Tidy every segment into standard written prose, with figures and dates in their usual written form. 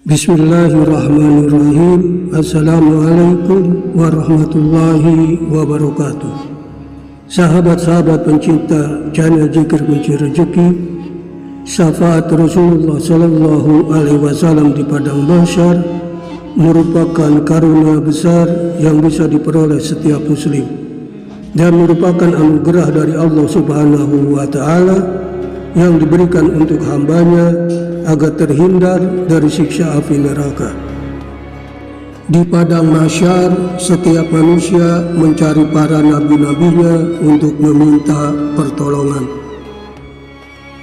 Bismillahirrahmanirrahim. Assalamualaikum warahmatullahi wabarakatuh. Sahabat-sahabat pencinta channel Zikir Kunci Rezeki, syafaat Rasulullah Sallallahu Alaihi Wasallam di padang mahsyar merupakan karunia besar yang bisa diperoleh setiap muslim dan merupakan anugerah dari Allah Subhanahu wa Ta'ala yang diberikan untuk hambanya agar terhindar dari siksa api neraka. Di padang mahsyar, setiap manusia mencari para nabi-nabinya untuk meminta pertolongan.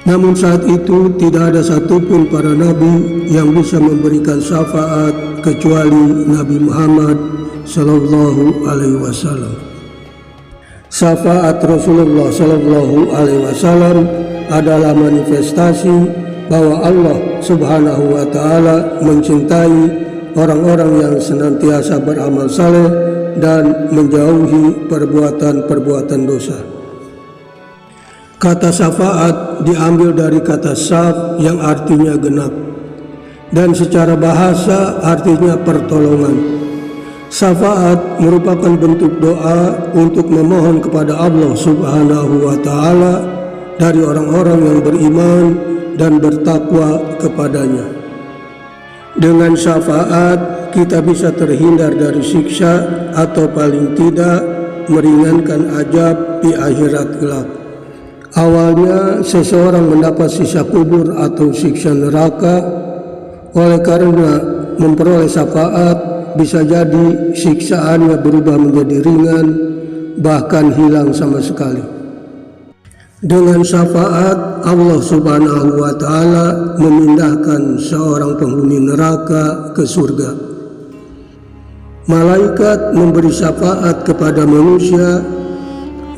Namun saat itu tidak ada satupun para nabi yang bisa memberikan syafaat kecuali Nabi Muhammad Sallallahu Alaihi Wasallam. Syafaat Rasulullah Sallallahu Alaihi Wasallam adalah manifestasi bahwa Allah Subhanahu wa Ta'ala mencintai orang-orang yang senantiasa beramal saleh dan menjauhi perbuatan-perbuatan dosa. Kata syafaat diambil dari kata syaf yang artinya genap, dan secara bahasa artinya pertolongan. Syafaat merupakan bentuk doa untuk memohon kepada Allah Subhanahu wa Ta'ala dari orang-orang yang beriman dan bertakwa kepadanya. Dengan syafaat kita bisa terhindar dari siksa atau paling tidak meringankan azab di akhirat kelak. Awalnya seseorang mendapat siksa kubur atau siksa neraka. Oleh karena memperoleh syafaat, bisa jadi siksaannya berubah menjadi ringan, bahkan hilang sama sekali. Dengan syafaat, Allah Subhanahu wa Ta'ala memindahkan seorang penghuni neraka ke surga. Malaikat memberi syafaat kepada manusia,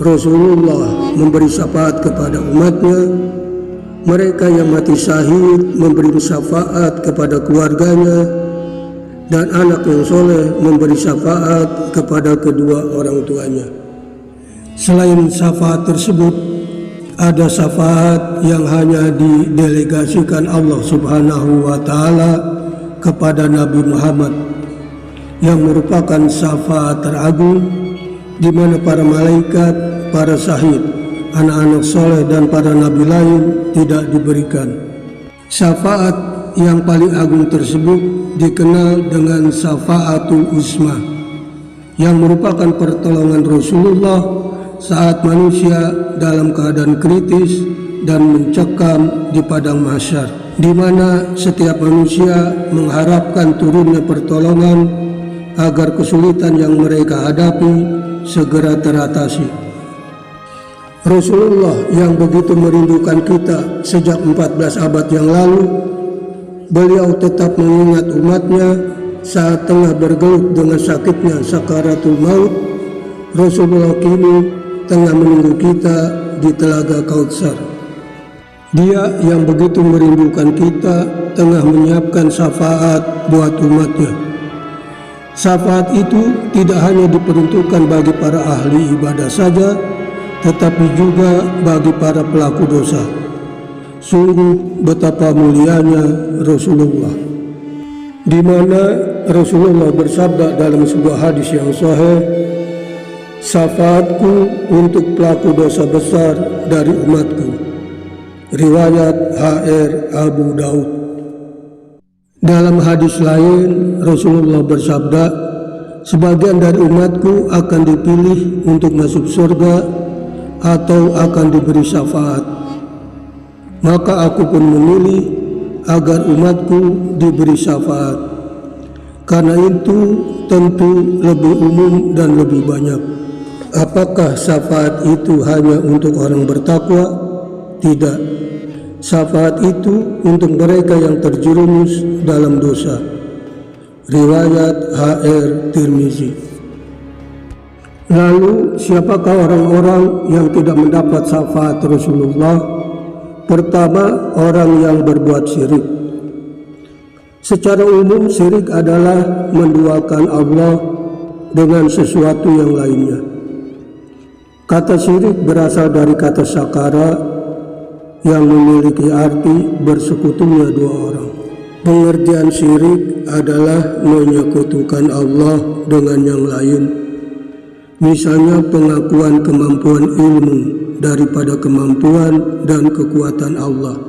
Rasulullah memberi syafaat kepada umatnya, mereka yang mati syahid memberi syafaat kepada keluarganya, dan anak yang soleh memberi syafaat kepada kedua orang tuanya. Selain syafaat tersebut, ada syafaat yang hanya didelegasikan Allah Subhanahu wa Ta'ala kepada Nabi Muhammad, yang merupakan syafaat teragung, di mana para malaikat, para syahid, anak-anak soleh dan para nabi lain tidak diberikan. Syafaat yang paling agung tersebut dikenal dengan syafaatul uzma, yang merupakan pertolongan Rasulullah saat manusia dalam keadaan kritis dan mencekam di padang mahsyar, di mana setiap manusia mengharapkan turunnya pertolongan agar kesulitan yang mereka hadapi segera teratasi. Rasulullah yang begitu merindukan kita sejak 14 abad yang lalu, beliau tetap mengingat umatnya saat tengah bergelut dengan sakitnya sakaratul maut. Rasulullah kini tengah menunggu kita di Telaga Kautsar. Dia yang begitu merindukan kita tengah menyiapkan syafaat buat umatnya. Syafaat itu tidak hanya diperuntukkan bagi para ahli ibadah saja, tetapi juga bagi para pelaku dosa. Sungguh betapa mulianya Rasulullah, di mana Rasulullah bersabda dalam sebuah hadis yang sahih, syafaatku untuk pelaku dosa besar dari umatku. Riwayat HR Abu Daud. Dalam hadis lain, Rasulullah bersabda, sebagian dari umatku akan dipilih untuk masuk surga atau akan diberi syafaat. Maka aku pun memilih agar umatku diberi syafaat. Karena itu tentu lebih umum dan lebih banyak. Apakah syafaat itu hanya untuk orang bertakwa? Tidak. Syafaat itu untuk mereka yang terjerumus dalam dosa. Riwayat HR Tirmizi. Lalu siapakah orang-orang yang tidak mendapat syafaat Rasulullah? Pertama, orang yang berbuat syirik. Secara umum, syirik adalah menduakan Allah dengan sesuatu yang lainnya. Kata syirik berasal dari kata syakara yang memiliki arti bersekutunya dua orang. Pengertian syirik adalah menyekutukan Allah dengan yang lain. Misalnya pengakuan kemampuan ilmu daripada kemampuan dan kekuatan Allah.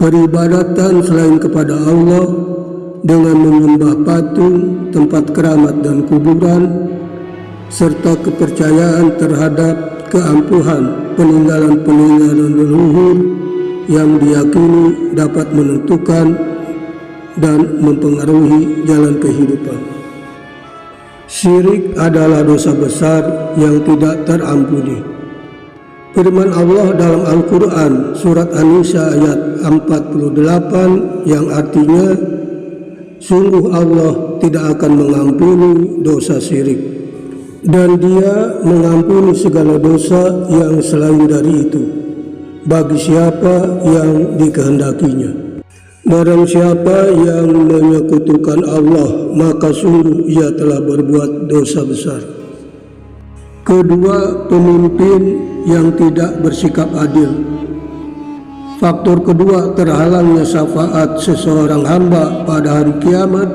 Peribadatan selain kepada Allah dengan menyembah patung, tempat keramat dan kuburan, serta kepercayaan terhadap keampuhan peninggalan-peninggalan leluhur yang diyakini dapat menentukan dan mempengaruhi jalan kehidupan. Syirik adalah dosa besar yang tidak terampuni. Firman Allah dalam Al-Quran surat An-Nisa ayat 48 yang artinya, sungguh Allah tidak akan mengampuni dosa syirik, dan Dia mengampuni segala dosa yang selain dari itu bagi siapa yang dikehendakinya. Barang siapa yang menyekutukan Allah, maka sungguh ia telah berbuat dosa besar. Kedua, pemimpin yang tidak bersikap adil. Faktor kedua terhalangnya syafaat seseorang hamba pada hari kiamat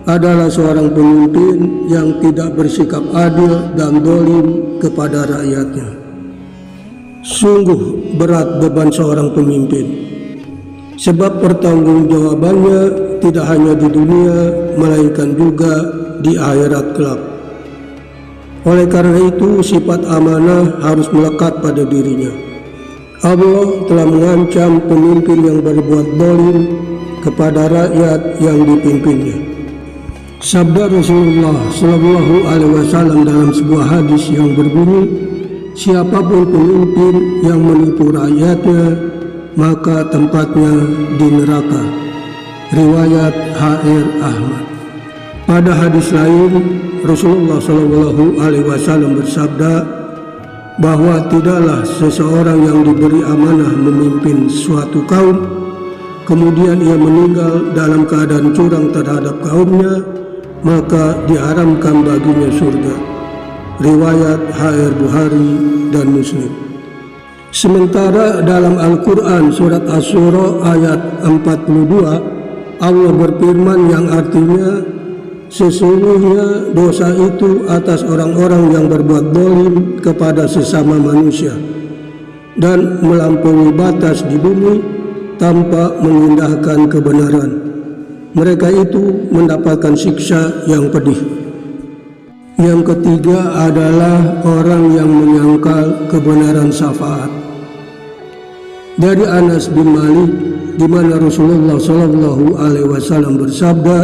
adalah seorang pemimpin yang tidak bersikap adil dan zalim kepada rakyatnya. Sungguh berat beban seorang pemimpin, sebab pertanggungjawabannya tidak hanya di dunia, melainkan juga di akhirat kelak. Oleh karena itu, sifat amanah harus melekat pada dirinya. Allah telah mengancam pemimpin yang berbuat zalim kepada rakyat yang dipimpinnya. Sabda Rasulullah SAW dalam sebuah hadis yang berbunyi, siapapun pemimpin yang menipu rakyatnya, maka tempatnya di neraka. Riwayat H.R. Ahmad. Pada hadis lain, Rasulullah SAW bersabda bahwa tidaklah seseorang yang diberi amanah memimpin suatu kaum, kemudian ia meninggal dalam keadaan curang terhadap kaumnya, maka diharamkan baginya surga. Riwayat H.R. Bukhari dan Muslim. Sementara dalam Al-Quran surat Asy-Syura ayat 42, Allah berfirman yang artinya, sesungguhnya dosa itu atas orang-orang yang berbuat zalim kepada sesama manusia dan melampaui batas di bumi tanpa mengindahkan kebenaran. Mereka itu mendapatkan siksa yang pedih. Yang ketiga adalah orang yang menyangkal kebenaran syafaat. Dari Anas bin Malik, di mana Rasulullah SAW bersabda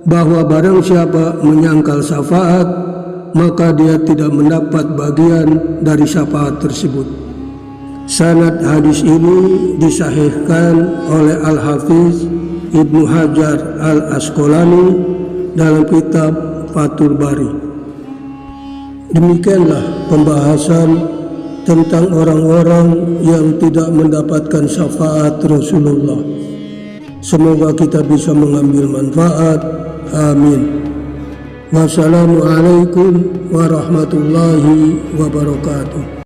bahwa barang siapa menyangkal syafaat, maka dia tidak mendapat bagian dari syafaat tersebut. Sanad hadis ini disahihkan oleh Al-Hafiz Ibnu Hajar Al-Asqalani dalam kitab Fathul Bari. Demikianlah pembahasan tentang orang-orang yang tidak mendapatkan syafaat Rasulullah. Semoga kita bisa mengambil manfaat. Amin. Wassalamualaikum warahmatullahi wabarakatuh.